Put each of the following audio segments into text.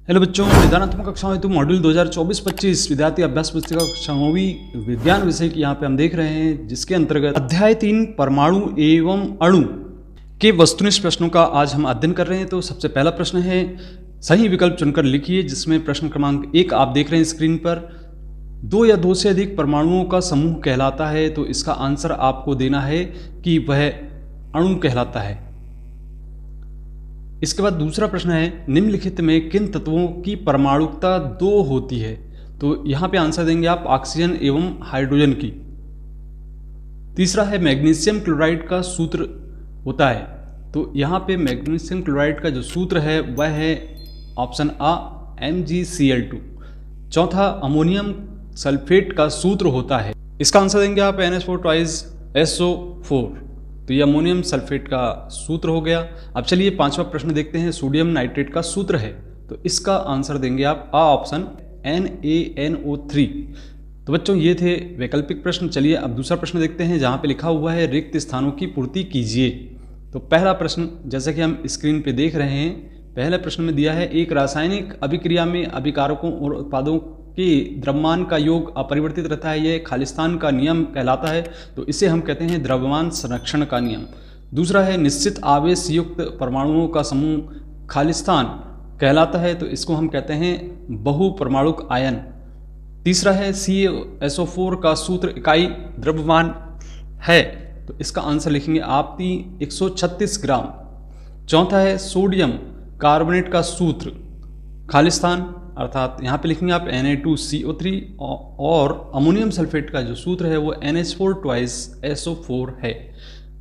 Hello बच्चों, निदानात्मक कक्षाओं हेतु मॉड्यूल 2024-25 विद्यार्थी अभ्यास पुस्तिका कक्षावी विज्ञान विषय की यहाँ पे हम देख रहे हैं, जिसके अंतर्गत अध्याय 3 परमाणु एवं अणु के वस्तुनिष्ठ प्रश्नों का आज हम अध्ययन कर रहे हैं। तो सबसे पहला प्रश्न है, सही विकल्प चुनकर लिखिए, जिसमें प्रश्न क्रमांक 1 आप देख रहे हैं स्क्रीन पर। 2 या 2 से अधिक परमाणुओं का समूह कहलाता है, तो इसका आंसर आपको देना है कि वह अणु कहलाता है। इसके बाद दूसरा प्रश्न है, निम्नलिखित में किन तत्वों की परमाणुकता 2 होती है? तो यहां पे आंसर देंगे आप ऑक्सीजन एवं हाइड्रोजन की। तीसरा है, मैग्नीशियम क्लोराइड का सूत्र होता है, तो यहां पे मैग्नीशियम क्लोराइड का जो सूत्र है वह है ऑप्शन आ MgCl2। चौथा, अमोनियम सल्फेट का सूत्र होता है, इसका आंसर देंगे आप NH4 2 SO4। तो ये अमोनियम सल्फेट का सूत्र हो गया। अब चलिए पांचवा प्रश्न देखते हैं, सोडियम नाइट्रेट का सूत्र है, तो इसका आंसर देंगे आप आ ऑप्शन NaNO3। तो बच्चों ये थे वैकल्पिक प्रश्न। चलिए अब दूसरा प्रश्न देखते हैं, जहाँ पे लिखा हुआ है रिक्त स्थानों की पूर्ति कीजिए। तो पहला प्रश्न जैसा कि हम स्क्रीन पे देख रहे हैं, पहले प्रश्न में दिया है, एक रासायनिक अभिक्रिया में अभिकारकों और उत्पादों कि द्रव्यमान का योग अपरिवर्तित रहता है, यह खालिस्तान का नियम कहलाता है, तो इसे हम कहते हैं द्रव्यमान संरक्षण का नियम। दूसरा है, निश्चित आवेश युक्त परमाणुओं का समूह खालिस्तान कहलाता है, तो इसको हम कहते हैं बहुपरमाणुक आयन। तीसरा है, CaSO4 का सूत्र इकाई द्रव्यमान है, तो इसका आंसर लिखेंगे आप 136 ग्राम। चौथा है, सोडियम कार्बोनेट का सूत्र खालिस्तान, अर्थात यहाँ पे लिखेंगे आप Na2CO3, और अमोनियम सल्फेट का जो सूत्र है वो NH4 2 SO4 है।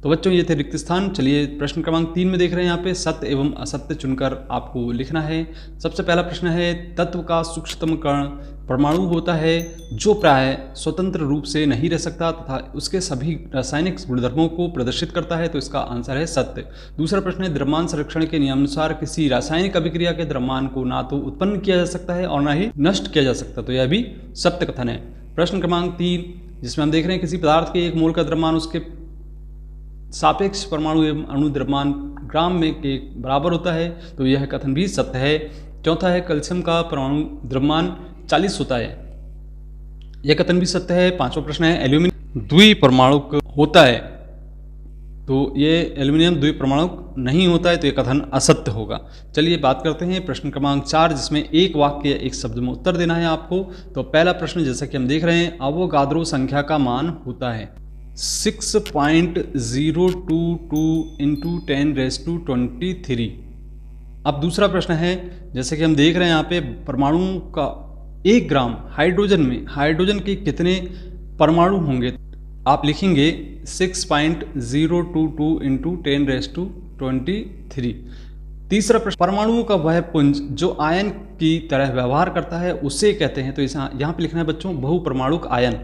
तो बच्चों ये थे रिक्त स्थान। चलिए प्रश्न क्रमांक 3 में देख रहे हैं, यहाँ पे सत्य एवं असत्य चुनकर आपको लिखना है। सबसे पहला प्रश्न है, तत्व का सूक्ष्मतम कण परमाणु होता है जो प्राय स्वतंत्र रूप से नहीं रह सकता तथा उसके सभी रासायनिक गुणधर्मों को प्रदर्शित करता है, तो इसका आंसर है सत्य। दूसरा प्रश्न है, द्रव्यमान संरक्षण के नियमानुसार किसी रासायनिक अभिक्रिया के द्रव्यमान को ना तो उत्पन्न किया जा सकता है और ना ही नष्ट किया जा सकता, तो यह भी सत्य कथन है। प्रश्न क्रमांक 3, जिसमें हम देख रहे हैं, किसी पदार्थ के 1 मोल का द्रव्यमान उसके सापेक्ष परमाणु एवं अणु द्रव्यमान ग्राम में के बराबर होता है, तो यह कथन भी सत्य है। चौथा है, कैल्शियम का परमाणु द्रव्यमान 40 होता है, यह कथन भी सत्य है। पांचवा प्रश्न है, एल्यूमिनियम द्विपरमाणुक होता है, तो ये एल्यूमिनियम द्विपरमाणुक नहीं होता है, तो यह कथन असत्य होगा। चलिए बात करते हैं प्रश्न क्रमांक 4, जिसमें एक वाक्य या एक शब्द में उत्तर देना है आपको। तो पहला प्रश्न जैसा कि हम देख रहे हैं, अवोगाद्रो संख्या का मान होता है 6.022 × 10⁻23। अब दूसरा प्रश्न है, जैसे कि हम देख रहे हैं यहाँ पे, परमाणु का 1 ग्राम हाइड्रोजन में हाइड्रोजन के कितने परमाणु होंगे? आप लिखेंगे 6.022 × 10⁻23। तीसरा प्रश्न, परमाणुओं का वह पुंज जो आयन की तरह व्यवहार करता है उसे कहते हैं, तो यहाँ पे लिखना है बच्चों बहुपरमाणुक आयन।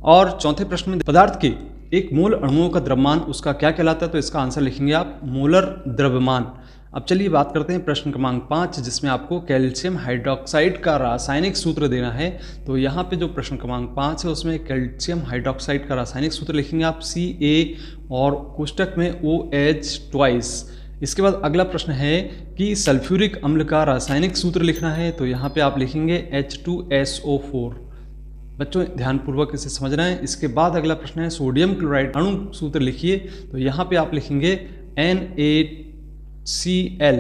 और चौथे प्रश्न में, पदार्थ के 1 मोल अणुओं का द्रव्यमान उसका क्या कहलाता है, तो इसका आंसर लिखेंगे आप मोलर द्रव्यमान। अब चलिए बात करते हैं प्रश्न क्रमांक 5, जिसमें आपको कैल्शियम हाइड्रोक्साइड का रासायनिक सूत्र देना है। तो यहाँ पे जो प्रश्न क्रमांक 5 है उसमें कैल्शियम हाइड्रोक्साइड का रासायनिक सूत्र लिखेंगे आप Ca और कोष्टक में OH ट्वाइस। इसके बाद अगला प्रश्न है कि सल्फ्यूरिक अम्ल का रासायनिक सूत्र लिखना है, तो यहाँ पे आप लिखेंगे H2SO4। बच्चों ध्यानपूर्वक इसे समझना है। इसके बाद अगला प्रश्न है, सोडियम क्लोराइड अणु सूत्र लिखिए, तो यहाँ पे आप लिखेंगे NaCl,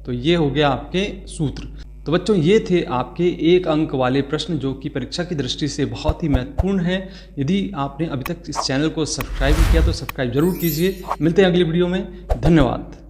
तो ये हो गया आपके सूत्र। तो बच्चों ये थे आपके 1 अंक वाले प्रश्न, जो कि परीक्षा की दृष्टि से बहुत ही महत्वपूर्ण है। यदि आपने अभी तक इस चैनल को सब्सक्राइब नहीं किया तो सब्सक्राइब जरूर कीजिए। मिलते हैं अगली वीडियो में, धन्यवाद।